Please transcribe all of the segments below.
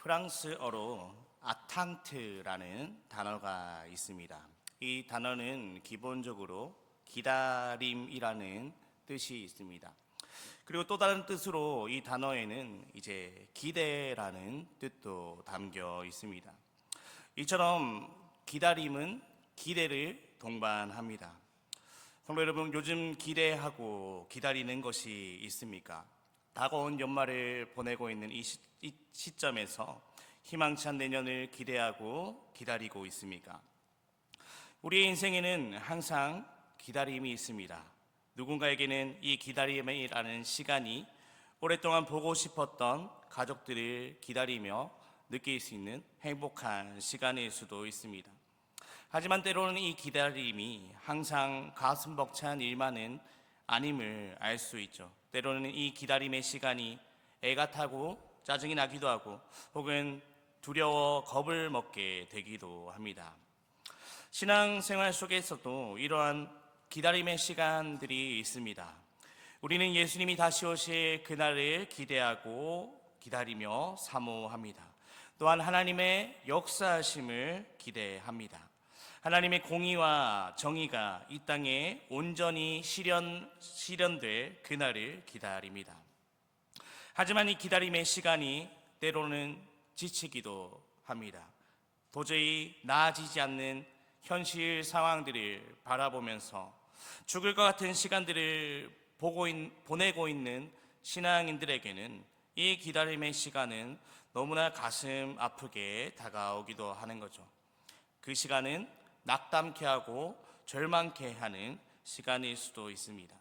프랑스어로 아탕트라는 단어가 있습니다. 이 단어는 기본적으로 기다림이라는 뜻이 있습니다. 그리고 또 다른 뜻으로 이 단어에는 기대라는 뜻도 담겨 있습니다. 이처럼 기다림은 기대를 동반합니다. 성도 여러분, 요즘 기대하고 기다리는 것이 있습니까? 다가온 연말을 보내고 있는 이 시점에서 희망찬 내년을 기대하고 기다리고 있습니까? 우리의 인생에는 항상 기다림이 있습니다. 누군가에게는 이 기다림이라는 시간이 오랫동안 보고 싶었던 가족들을 기다리며 느낄 수 있는 행복한 시간일 수도 있습니다. 하지만 때로는 이 기다림이 항상 가슴 벅찬 일만은 아님을 알 수 있죠. 때로는 이 기다림의 시간이 애가 타고 짜증이 나기도 하고 혹은 두려워 겁을 먹게 되기도 합니다. 신앙생활 속에서도 이러한 기다림의 시간들이 있습니다. 우리는 예수님이 다시 오실 그날을 기대하고 기다리며 사모합니다. 또한 하나님의 역사하심을 기대합니다. 하나님의 공의와 정의가 이 땅에 온전히 실현될 그날을 기다립니다. 하지만 이 기다림의 시간이 때로는 지치기도 합니다. 도저히 나아지지 않는 현실 상황들을 바라보면서 죽을 것 같은 시간들을 보내고 있는 신앙인들에게는 이 기다림의 시간은 너무나 가슴 아프게 다가오기도 하는 거죠. 그 시간은 낙담케 하고 절망케 하는 시간일 수도 있습니다.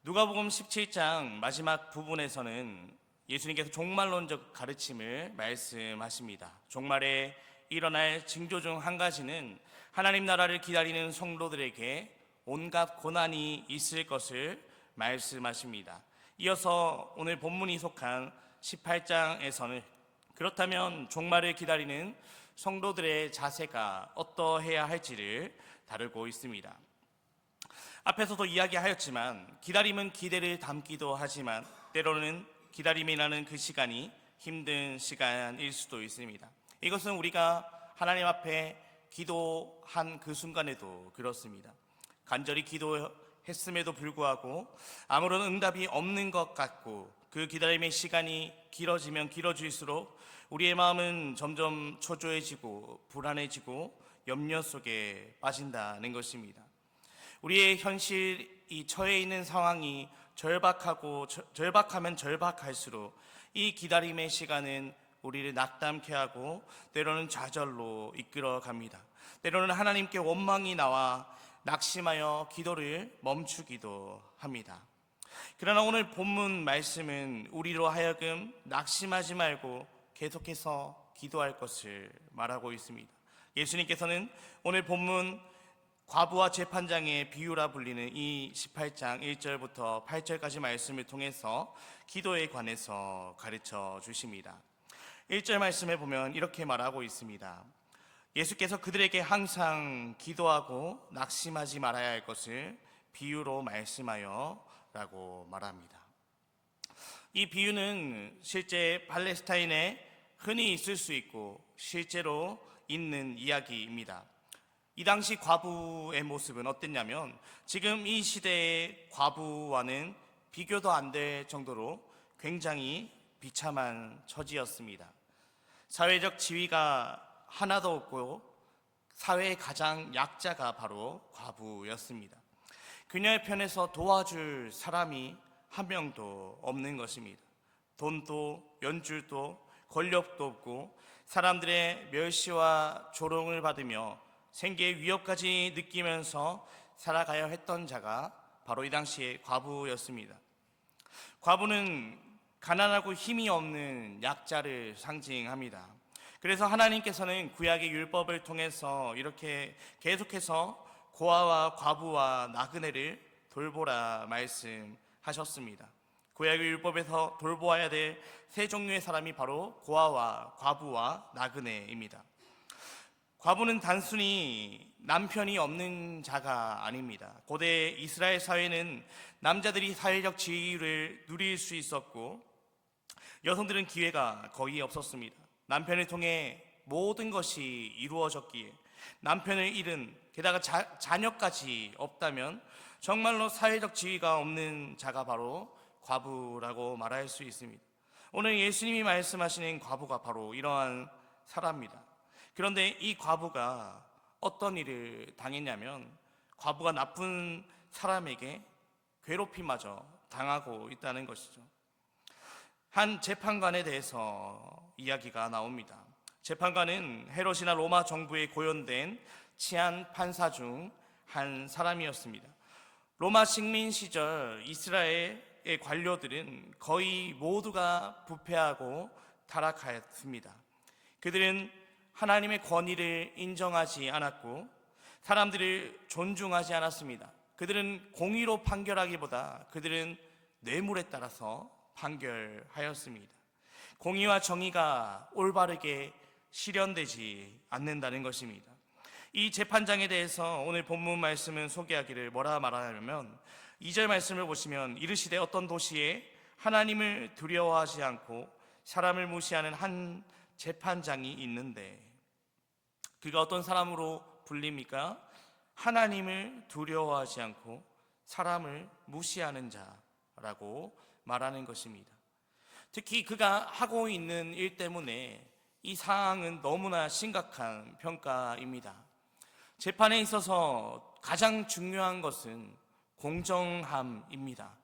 누가복음 17장 마지막 부분에서는 예수님께서 종말론적 가르침을 말씀하십니다. 종말에 일어날 징조 중 한 가지는 하나님 나라를 기다리는 성도들에게 온갖 고난이 있을 것을 말씀하십니다. 이어서 오늘 본문이 속한 18장에서는 그렇다면 종말을 기다리는 성도들의 자세가 어떠해야 할지를 다루고 있습니다. 앞에서도 이야기하였지만 기다림은 기대를 담기도 하지만 때로는 기다림이라는 그 시간이 힘든 시간일 수도 있습니다. 이것은 우리가 하나님 앞에 기도한 그 순간에도 그렇습니다. 간절히 기도했음에도 불구하고 아무런 응답이 없는 것 같고 그 기다림의 시간이 길어지면 길어질수록 우리의 마음은 점점 초조해지고 불안해지고 염려 속에 빠진다는 것입니다. 우리의 현실이 처해 있는 상황이 절박하면 절박할수록 이 기다림의 시간은 우리를 낙담케 하고 때로는 좌절로 이끌어 갑니다. 때로는 하나님께 원망이 나와 낙심하여 기도를 멈추기도 합니다. 그러나 오늘 본문 말씀은 우리로 하여금 낙심하지 말고 계속해서 기도할 것을 말하고 있습니다. 예수님께서는 오늘 본문 과부와 재판장의 비유라 불리는 이 18장 1절부터 8절까지 말씀을 통해서 기도에 관해서 가르쳐 주십니다. 1절 말씀에 보면 이렇게 말하고 있습니다. 예수께서 그들에게 항상 기도하고 낙심하지 말아야 할 것을 비유로 말씀하여 라고 말합니다. 이 비유는 실제 팔레스타인에 흔히 있을 수 있고 실제로 있는 이야기입니다. 이 당시 과부의 모습은 어땠냐면 지금 이 시대의 과부와는 비교도 안 될 정도로 굉장히 비참한 처지였습니다. 사회적 지위가 하나도 없고 사회의 가장 약자가 바로 과부였습니다. 그녀의 편에서 도와줄 사람이 한 명도 없는 것입니다. 돈도 연줄도 권력도 없고 사람들의 멸시와 조롱을 받으며 생계의 위협까지 느끼면서 살아가야 했던 자가 바로 이 당시의 과부였습니다. 과부는 가난하고 힘이 없는 약자를 상징합니다. 그래서 하나님께서는 구약의 율법을 통해서 이렇게 계속해서 고아와 과부와 나그네를 돌보라 말씀하셨습니다. 구약의 율법에서 돌보아야 될 세 종류의 사람이 바로 고아와 과부와 나그네입니다. 과부는 단순히 남편이 없는 자가 아닙니다. 고대 이스라엘 사회는 남자들이 사회적 지위를 누릴 수 있었고 여성들은 기회가 거의 없었습니다. 남편을 통해 모든 것이 이루어졌기에 남편을 잃은, 게다가 자녀까지 없다면 정말로 사회적 지위가 없는 자가 바로 과부라고 말할 수 있습니다. 오늘 예수님이 말씀하시는 과부가 바로 이러한 사람입니다. 그런데 이 과부가 어떤 일을 당했냐면, 과부가 나쁜 사람에게 괴롭힘마저 당하고 있다는 것이죠. 한 재판관에 대해서 이야기가 나옵니다. 재판관은 헤롯이나 로마 정부에 고용된 치안 판사 중 한 사람이었습니다. 로마 식민 시절 이스라엘의 관료들은 거의 모두가 부패하고 타락하였습니다. 그들은 하나님의 권위를 인정하지 않았고 사람들을 존중하지 않았습니다. 그들은 공의로 판결하기보다 그들은 뇌물에 따라서 판결하였습니다. 공의와 정의가 올바르게 실현되지 않는다는 것입니다. 이 재판장에 대해서 오늘 본문 말씀은 소개하기를 뭐라 말하냐면, 2절 말씀을 보시면 이르시되 어떤 도시에 하나님을 두려워하지 않고 사람을 무시하는 한 재판장이 있는데, 그가 어떤 사람으로 불립니까? 하나님을 두려워하지 않고 사람을 무시하는 자라고 말하는 것입니다. 특히 그가 하고 있는 일 때문에 이 상황은 너무나 심각한 평가입니다. 재판에 있어서 가장 중요한 것은 공정함입니다.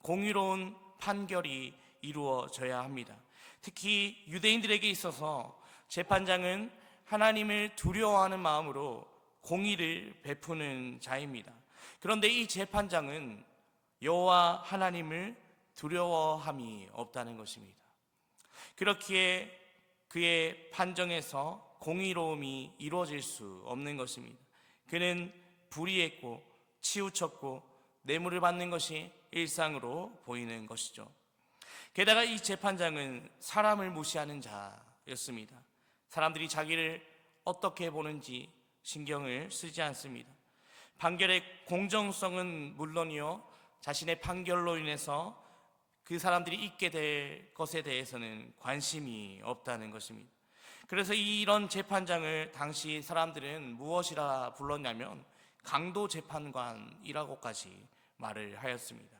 공의로운 판결이 이루어져야 합니다. 특히 유대인들에게 있어서 재판장은 하나님을 두려워하는 마음으로 공의를 베푸는 자입니다. 그런데 이 재판장은 여호와 하나님을 두려워함이 없다는 것입니다. 그렇기에 그의 판정에서 공의로움이 이루어질 수 없는 것입니다. 그는 불의했고 치우쳤고 뇌물을 받는 것이 일상으로 보이는 것이죠. 게다가 이 재판장은 사람을 무시하는 자였습니다. 사람들이 자기를 어떻게 보는지 신경을 쓰지 않습니다. 판결의 공정성은 물론이요, 자신의 판결로 인해서 그 사람들이 잊게 될 것에 대해서는 관심이 없다는 것입니다. 그래서 이런 재판장을 당시 사람들은 무엇이라 불렀냐면 강도 재판관이라고까지 말을 하였습니다.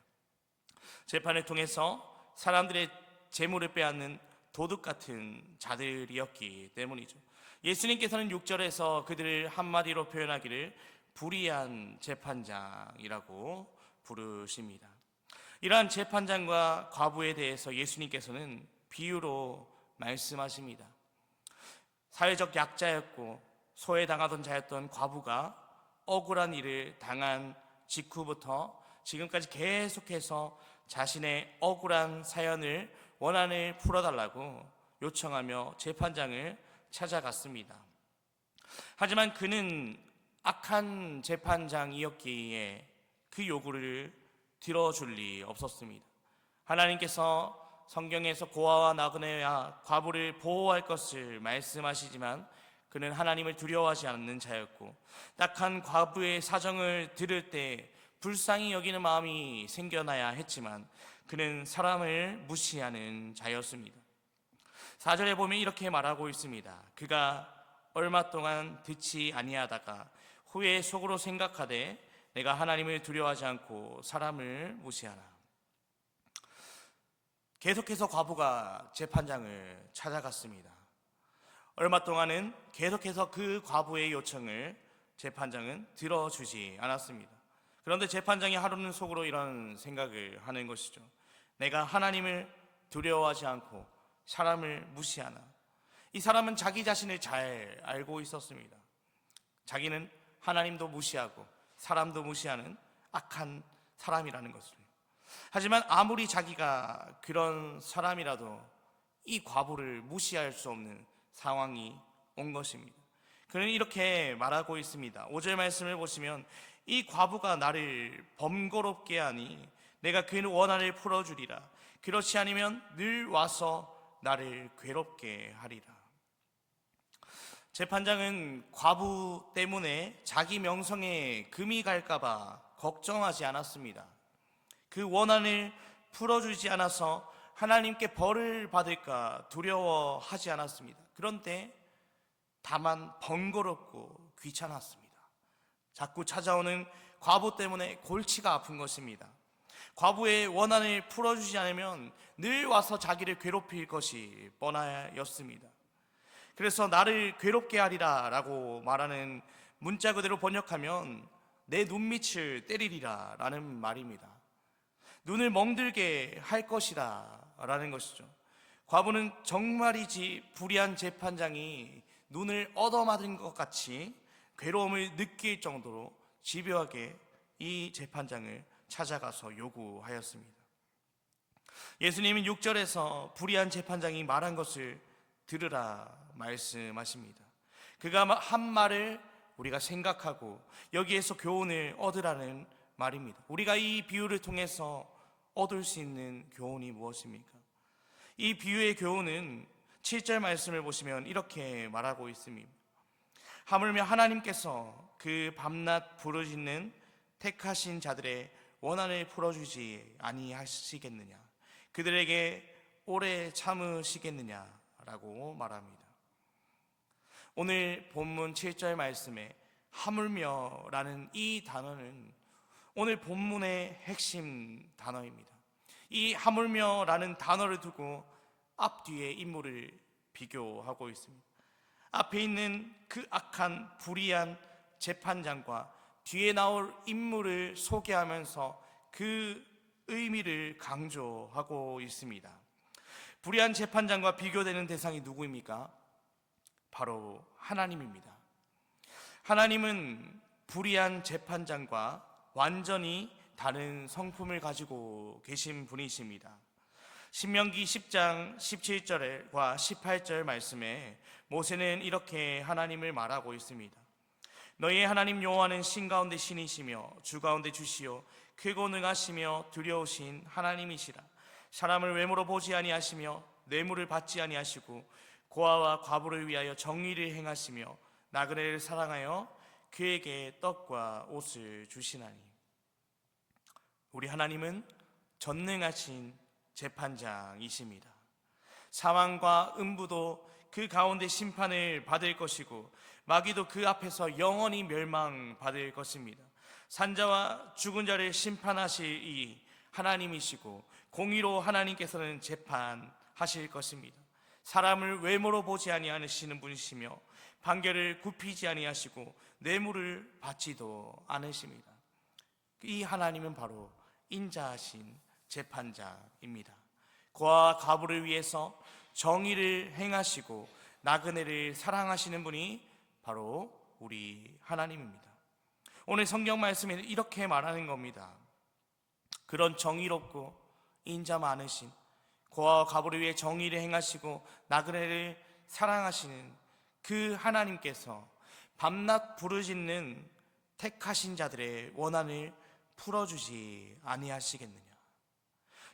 재판을 통해서 사람들의 재물을 빼앗는 도둑 같은 자들이었기 때문이죠. 예수님께서는 6절에서 그들을 한마디로 표현하기를 불의한 재판장이라고 부르십니다. 이러한 재판장과 과부에 대해서 예수님께서는 비유로 말씀하십니다. 사회적 약자였고 소외당하던 자였던 과부가 억울한 일을 당한 직후부터 지금까지 계속해서 자신의 억울한 사연을, 원한을 풀어달라고 요청하며 재판장을 찾아갔습니다. 하지만 그는 악한 재판장이었기에 그 요구를 들어줄 리 없었습니다. 하나님께서 성경에서 고아와 나그네와 과부를 보호할 것을 말씀하시지만 그는 하나님을 두려워하지 않는 자였고, 딱한 과부의 사정을 들을 때 불쌍히 여기는 마음이 생겨나야 했지만 그는 사람을 무시하는 자였습니다. 4절에 보면 이렇게 말하고 있습니다. 그가 얼마 동안 듣지 아니하다가 후에 속으로 생각하되 내가 하나님을 두려워하지 않고 사람을 무시하나. 계속해서 과부가 재판장을 찾아갔습니다. 얼마 동안은 계속해서 그 과부의 요청을 재판장은 들어주지 않았습니다. 그런데 재판장이 하루는 속으로 이런 생각을 하는 것이죠. 내가 하나님을 두려워하지 않고 사람을 무시하나. 이 사람은 자기 자신을 잘 알고 있었습니다. 자기는 하나님도 무시하고 사람도 무시하는 악한 사람이라는 것을. 하지만 아무리 자기가 그런 사람이라도 이 과부를 무시할 수 없는 상황이 온 것입니다. 그는 이렇게 말하고 있습니다. 5절 말씀을 보시면 이 과부가 나를 번거롭게 하니 내가 그 원한을 풀어주리라. 그렇지 않으면 늘 와서 나를 괴롭게 하리라. 재판장은 과부 때문에 자기 명성에 금이 갈까봐 걱정하지 않았습니다. 그 원한을 풀어주지 않아서 하나님께 벌을 받을까 두려워하지 않았습니다. 그런데 다만 번거롭고 귀찮았습니다. 자꾸 찾아오는 과부 때문에 골치가 아픈 것입니다. 과부의 원한을 풀어주지 않으면 늘 와서 자기를 괴롭힐 것이 뻔하였습니다. 그래서 나를 괴롭게 하리라 라고 말하는 문자 그대로 번역하면 내 눈밑을 때리리라 라는 말입니다. 눈을 멍들게 할 것이라 라는 것이죠. 과부는 정말이지 불의한 재판장이 눈을 얻어맞은 것 같이 괴로움을 느낄 정도로 집요하게 이 재판장을 찾아가서 요구하였습니다. 예수님은 6절에서 불의한 재판장이 말한 것을 들으라 말씀하십니다. 그가 한 말을 우리가 생각하고 여기에서 교훈을 얻으라는 말입니다. 우리가 이 비유를 통해서 얻을 수 있는 교훈이 무엇입니까? 이 비유의 교훈은 7절 말씀을 보시면 이렇게 말하고 있습니다. 하물며 하나님께서 그 밤낮 부르짖는 택하신 자들의 원한을 풀어주지 아니하시겠느냐, 그들에게 오래 참으시겠느냐라고 말합니다. 오늘 본문 7절 말씀에 하물며라는 이 단어는 오늘 본문의 핵심 단어입니다. 이 하물며라는 단어를 두고 앞뒤의 인물을 비교하고 있습니다. 앞에 있는 그 악한 불의한 재판장과 뒤에 나올 인물을 소개하면서 그 의미를 강조하고 있습니다. 불의한 재판장과 비교되는 대상이 누구입니까? 바로 하나님입니다. 하나님은 불의한 재판장과 완전히 다른 성품을 가지고 계신 분이십니다. 신명기 10장 17절과 18절 말씀에 모세는 이렇게 하나님을 말하고 있습니다. 너희의 하나님 여호와는 신 가운데 신이시며 주 가운데 주시요 크고 능하시며 두려우신 하나님이시라. 사람을 외모로 보지 아니하시며 뇌물을 받지 아니하시고 고아와 과부를 위하여 정의를 행하시며 나그네를 사랑하여 그에게 떡과 옷을 주시나니. 우리 하나님은 전능하신 재판장이십니다. 사망과 음부도 그 가운데 심판을 받을 것이고 마귀도 그 앞에서 영원히 멸망받을 것입니다. 산자와 죽은 자를 심판하실 이 하나님이시고 공의로 하나님께서는 재판하실 것입니다. 사람을 외모로 보지 아니하시는 분이시며 판결을 굽히지 아니하시고 뇌물을 받지도 않으십니다. 이 하나님은 바로 인자하신 재판장입니다. 고아와 과부를 위해서 정의를 행하시고 나그네를 사랑하시는 분이 바로 우리 하나님입니다. 오늘 성경 말씀에는 이렇게 말하는 겁니다. 그런 정의롭고 인자 많으신 고아와 과부를 위해 정의를 행하시고 나그네를 사랑하시는 그 하나님께서 밤낮 부르짖는 택하신 자들의 원한을 풀어주지 아니하시겠느냐.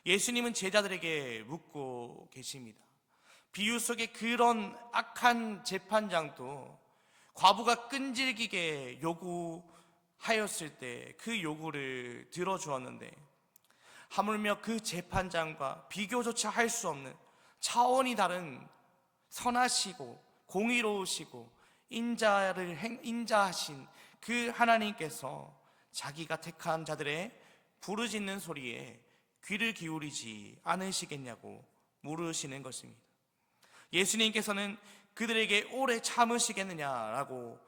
예수님은 제자들에게 묻고 계십니다. 비유 속에 그런 악한 재판장도 과부가 끈질기게 요구하였을 때 그 요구를 들어주었는데 하물며 그 재판장과 비교조차 할 수 없는 차원이 다른 선하시고 공의로우시고 인자하신 그 하나님께서 자기가 택한 자들의 부르짖는 소리에 귀를 기울이지 않으시겠냐고 물으시는 것입니다. 예수님께서는 그들에게 오래 참으시겠느냐라고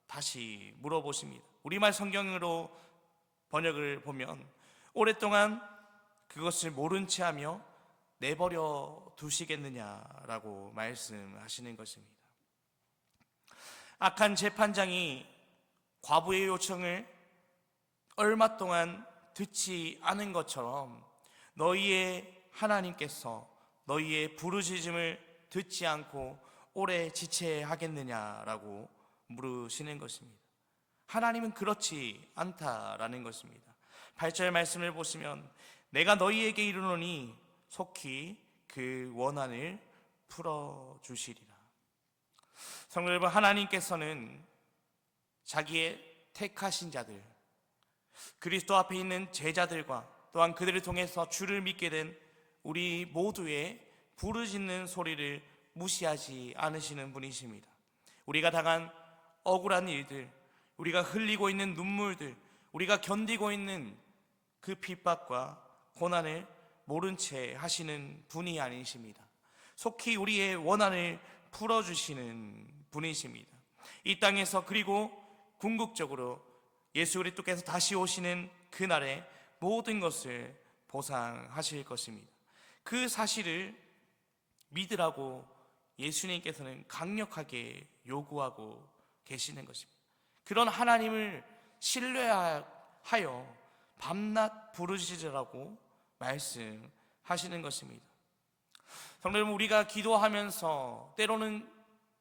다시 물어보십니다. 우리말 성경으로 번역을 보면 오랫동안 그것을 모른 채 하며 내버려 두시겠느냐라고 말씀하시는 것입니다. 악한 재판장이 과부의 요청을 얼마 동안 듣지 않은 것처럼 너희의 하나님께서 너희의 부르짖음을 듣지 않고 오래 지체하겠느냐라고 물으시는 것입니다. 하나님은 그렇지 않다라는 것입니다. 8절 말씀을 보시면 내가 너희에게 이르노니 속히 그 원한을 풀어주시리라. 성도 여러분, 하나님께서는 자기의 택하신 자들, 그리스도 앞에 있는 제자들과 또한 그들을 통해서 주를 믿게 된 우리 모두의 부르짖는 소리를 무시하지 않으시는 분이십니다. 우리가 당한 억울한 일들, 우리가 흘리고 있는 눈물들, 우리가 견디고 있는 그 핍박과 고난을 모른 채 하시는 분이 아니십니다. 속히 우리의 원한을 풀어주시는 분이십니다. 이 땅에서 그리고 궁극적으로 예수 그리스도께서 다시 오시는 그날에 모든 것을 보상하실 것입니다. 그 사실을 믿으라고 예수님께서는 강력하게 요구하고 계시는 것입니다. 그런 하나님을 신뢰하여 밤낮 부르짖으라고 말씀하시는 것입니다. 성도 여러분, 우리가 기도하면서 때로는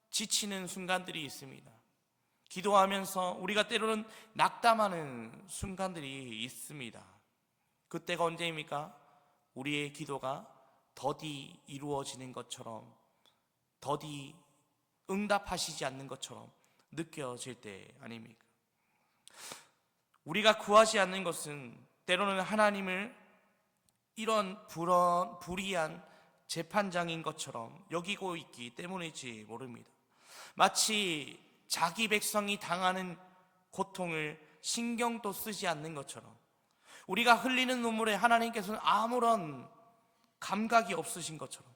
지치는 순간들이 있습니다. 기도하면서 우리가 때로는 낙담하는 순간들이 있습니다. 그때가 언제입니까? 우리의 기도가 더디 이루어지는 것처럼, 더디 응답하시지 않는 것처럼 느껴질 때 아닙니까? 우리가 구하지 않는 것은 때로는 하나님을 이런 불의한 재판장인 것처럼 여기고 있기 때문일지 모릅니다. 마치 자기 백성이 당하는 고통을 신경도 쓰지 않는 것처럼, 우리가 흘리는 눈물에 하나님께서는 아무런 감각이 없으신 것처럼,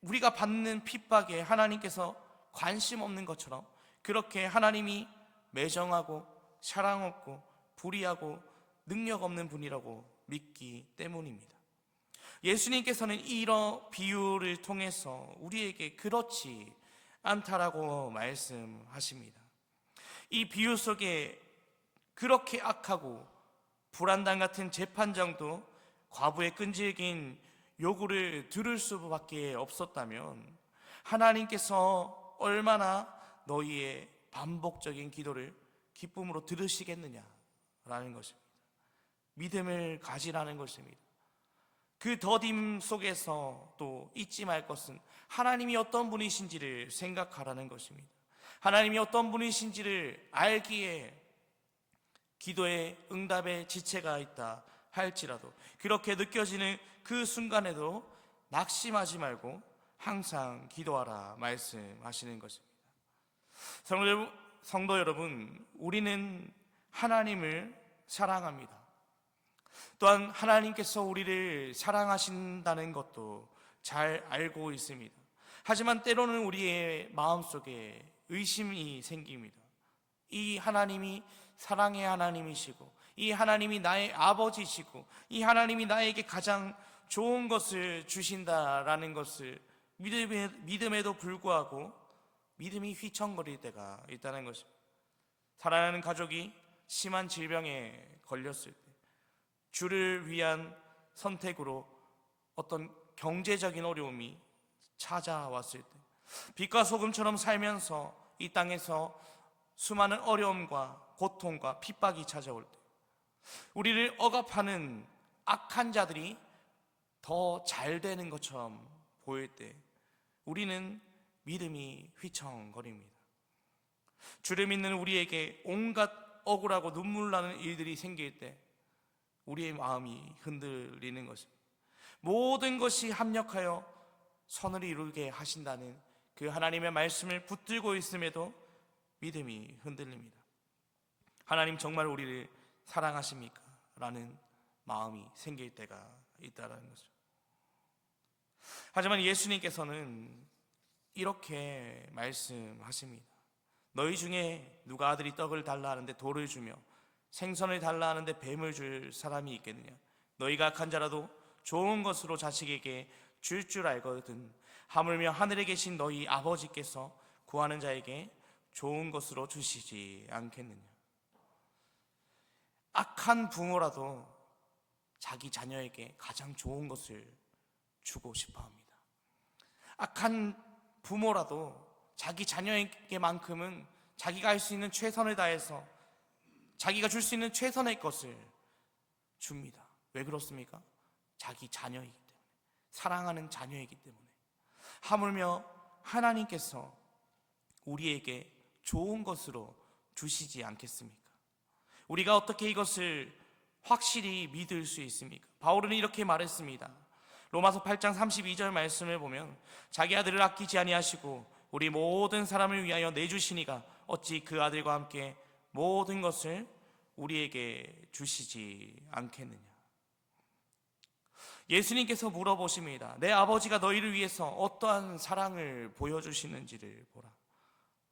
우리가 받는 핍박에 하나님께서 관심 없는 것처럼, 그렇게 하나님이 매정하고 사랑 없고 불의하고 능력 없는 분이라고 믿기 때문입니다. 예수님께서는 이런 비유를 통해서 우리에게 그렇지 않다라고 말씀하십니다. 이 비유 속에 그렇게 악하고 불안당 같은 재판장도 과부의 끈질긴 요구를 들을 수밖에 없었다면 하나님께서 얼마나 너희의 반복적인 기도를 기쁨으로 들으시겠느냐라는 것입니다. 믿음을 가지라는 것입니다. 그 더딤 속에서 또 잊지 말 것은 하나님이 어떤 분이신지를 생각하라는 것입니다. 하나님이 어떤 분이신지를 알기에 기도의 응답의 지체가 있다 할지라도, 그렇게 느껴지는 그 순간에도 낙심하지 말고 항상 기도하라 말씀하시는 것입니다. 성도 여러분, 우리는 하나님을 사랑합니다. 또한 하나님께서 우리를 사랑하신다는 것도 잘 알고 있습니다. 하지만 때로는 우리의 마음속에 의심이 생깁니다. 이 하나님이 사랑의 하나님이시고, 이 하나님이 나의 아버지시고, 이 하나님이 나에게 가장 좋은 것을 주신다라는 것을 믿음에도 불구하고 믿음이 휘청거릴 때가 있다는 것입니다. 사랑하는 가족이 심한 질병에 걸렸을 때, 주를 위한 선택으로 어떤 경제적인 어려움이 찾아왔을 때, 빛과 소금처럼 살면서 이 땅에서 수많은 어려움과 고통과 핍박이 찾아올 때, 우리를 억압하는 악한 자들이 더 잘 되는 것처럼 보일 때 우리는 믿음이 휘청거립니다. 주를 믿는 우리에게 온갖 억울하고 눈물 나는 일들이 생길 때 우리의 마음이 흔들리는 것입니다. 모든 것이 합력하여 선을 이루게 하신다는 그 하나님의 말씀을 붙들고 있음에도 믿음이 흔들립니다. 하나님 정말 우리를 사랑하십니까? 라는 마음이 생길 때가 있다는 거죠. 하지만 예수님께서는 이렇게 말씀하십니다. 너희 중에 누가 아들이 떡을 달라 하는데 돌을 주며 생선을 달라 하는데 뱀을 줄 사람이 있겠느냐? 너희가 악한 자라도 좋은 것으로 자식에게 줄 알거든 하물며 하늘에 계신 너희 아버지께서 구하는 자에게 좋은 것으로 주시지 않겠느냐? 악한 부모라도 자기 자녀에게 가장 좋은 것을 주고 싶어 합니다. 악한 부모라도 자기 자녀에게만큼은 자기가 할 수 있는 최선을 다해서 자기가 줄 수 있는 최선의 것을 줍니다. 왜 그렇습니까? 자기 자녀이기 때문에, 사랑하는 자녀이기 때문에. 하물며 하나님께서 우리에게 좋은 것으로 주시지 않겠습니까? 우리가 어떻게 이것을 확실히 믿을 수 있습니까? 바울은 이렇게 말했습니다. 로마서 8장 32절 말씀을 보면 자기 아들을 아끼지 아니하시고 우리 모든 사람을 위하여 내주시니가 어찌 그 아들과 함께 모든 것을 우리에게 주시지 않겠느냐. 예수님께서 물어보십니다. 내 아버지가 너희를 위해서 어떠한 사랑을 보여주시는지를 보라.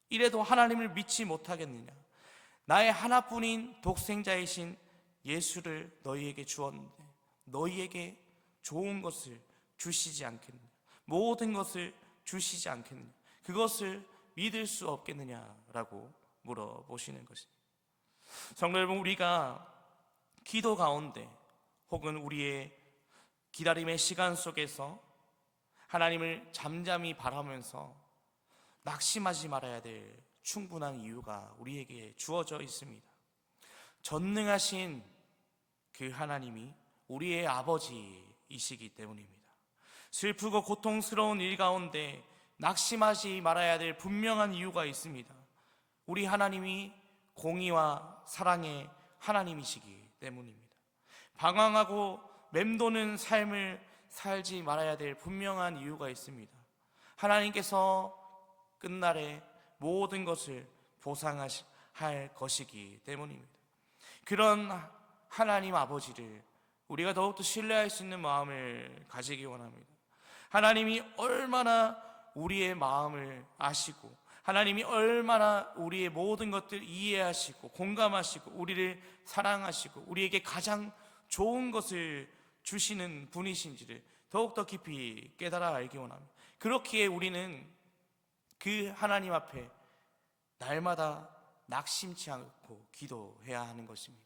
이래도 하나님을 믿지 못하겠느냐. 나의 하나뿐인 독생자이신 예수를 너희에게 주었는데 너희에게 좋은 것을 주시지 않겠느냐. 모든 것을 주시지 않겠느냐. 그것을 믿을 수 없겠느냐라고 물어보시는 것입니다. 성도 여러분, 우리가 기도 가운데 혹은 우리의 기다림의 시간 속에서 하나님을 잠잠히 바라면서 낙심하지 말아야 될 충분한 이유가 우리에게 주어져 있습니다. 전능하신 그 하나님이 우리의 아버지이시기 때문입니다. 슬프고 고통스러운 일 가운데 낙심하지 말아야 될 분명한 이유가 있습니다. 우리 하나님이 공의와 사랑의 하나님이시기 때문입니다. 방황하고 맴도는 삶을 살지 말아야 될 분명한 이유가 있습니다. 하나님께서 끝날에 모든 것을 보상할 것이기 때문입니다. 그런 하나님 아버지를 우리가 더욱더 신뢰할 수 있는 마음을 가지기 원합니다. 하나님이 얼마나 우리의 마음을 아시고 하나님이 얼마나 우리의 모든 것들 이해하시고 공감하시고 우리를 사랑하시고 우리에게 가장 좋은 것을 주시는 분이신지를 더욱더 깊이 깨달아 알기 원합니다. 그렇기에 우리는 그 하나님 앞에 날마다 낙심치 않고 기도해야 하는 것입니다.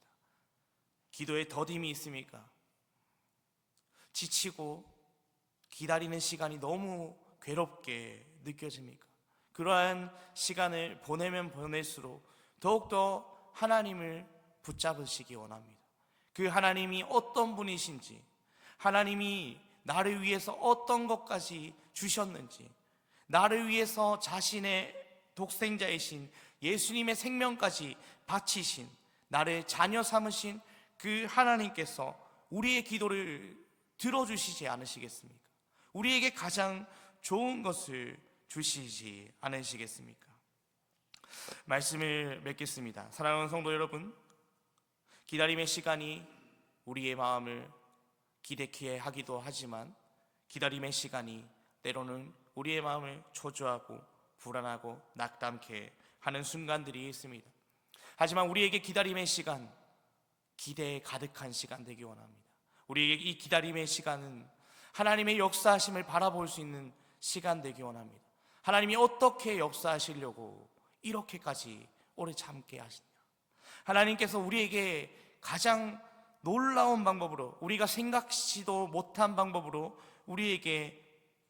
기도에 더딤이 있습니까? 지치고 기다리는 시간이 너무 괴롭게 느껴집니까? 그러한 시간을 보내면 보낼수록 더욱더 하나님을 붙잡으시기 원합니다. 그 하나님이 어떤 분이신지, 하나님이 나를 위해서 어떤 것까지 주셨는지, 나를 위해서 자신의 독생자이신 예수님의 생명까지 바치신, 나를 자녀 삼으신 그 하나님께서 우리의 기도를 들어주시지 않으시겠습니까? 우리에게 가장 좋은 것을 주시지 않으시겠습니까? 말씀을 맺겠습니다. 사랑하는 성도 여러분, 기다림의 시간이 우리의 마음을 기대케 하기도 하지만 기다림의 시간이 때로는 우리의 마음을 초조하고 불안하고 낙담케 하는 순간들이 있습니다. 하지만 우리에게 기다림의 시간, 기대에 가득한 시간 되기 원합니다. 우리에게 이 기다림의 시간은 하나님의 역사하심을 바라볼 수 있는 시간 되기 원합니다. 하나님이 어떻게 역사하시려고 이렇게까지 오래 참게 하시냐. 하나님께서 우리에게 가장 놀라운 방법으로, 우리가 생각지도 못한 방법으로 우리에게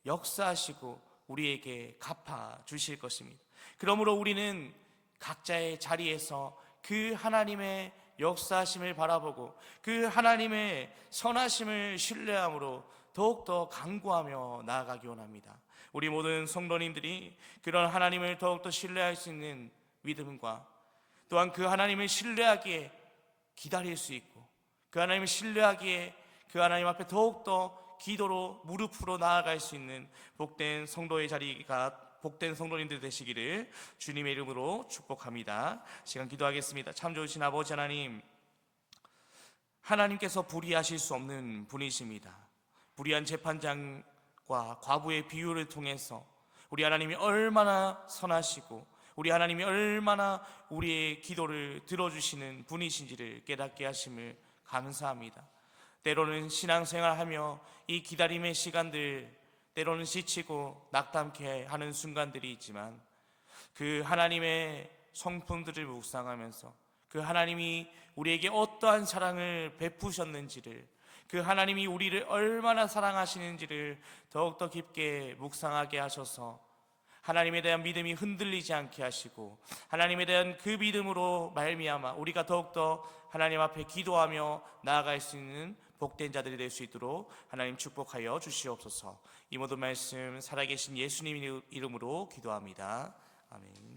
역사하시고 우리에게 갚아주실 것입니다. 그러므로 우리는 각자의 자리에서 그 하나님의 역사하심을 바라보고 그 하나님의 선하심을 신뢰함으로 더욱더 간구하며 나아가기 원합니다. 우리 모든 성도님들이 그런 하나님을 더욱더 신뢰할 수 있는 믿음과 또한 그 하나님을 신뢰하기에 기다릴 수 있고 그 하나님을 신뢰하기에 그 하나님 앞에 더욱더 기도로 무릎으로 나아갈 수 있는 복된 성도의 자리가 복된 성도님들 되시기를 주님의 이름으로 축복합니다. 시간 기도하겠습니다. 참 좋으신 아버지 하나님, 하나님께서 불의하실 수 없는 분이십니다. 불의한 재판장과 과부의 비유를 통해서 우리 하나님이 얼마나 선하시고 우리 하나님이 얼마나 우리의 기도를 들어주시는 분이신지를 깨닫게 하심을 감사합니다. 때로는 신앙생활하며 이 기다림의 시간들, 때로는 지치고 낙담케 하는 순간들이 있지만 그 하나님의 성품들을 묵상하면서 그 하나님이 우리에게 어떠한 사랑을 베푸셨는지를, 그 하나님이 우리를 얼마나 사랑하시는지를 더욱더 깊게 묵상하게 하셔서 하나님에 대한 믿음이 흔들리지 않게 하시고 하나님에 대한 그 믿음으로 말미암아 우리가 더욱더 하나님 앞에 기도하며 나아갈 수 있는 복된 자들이 될 수 있도록 하나님 축복하여 주시옵소서. 이 모든 말씀 살아계신 예수님 이름으로 기도합니다. 아멘.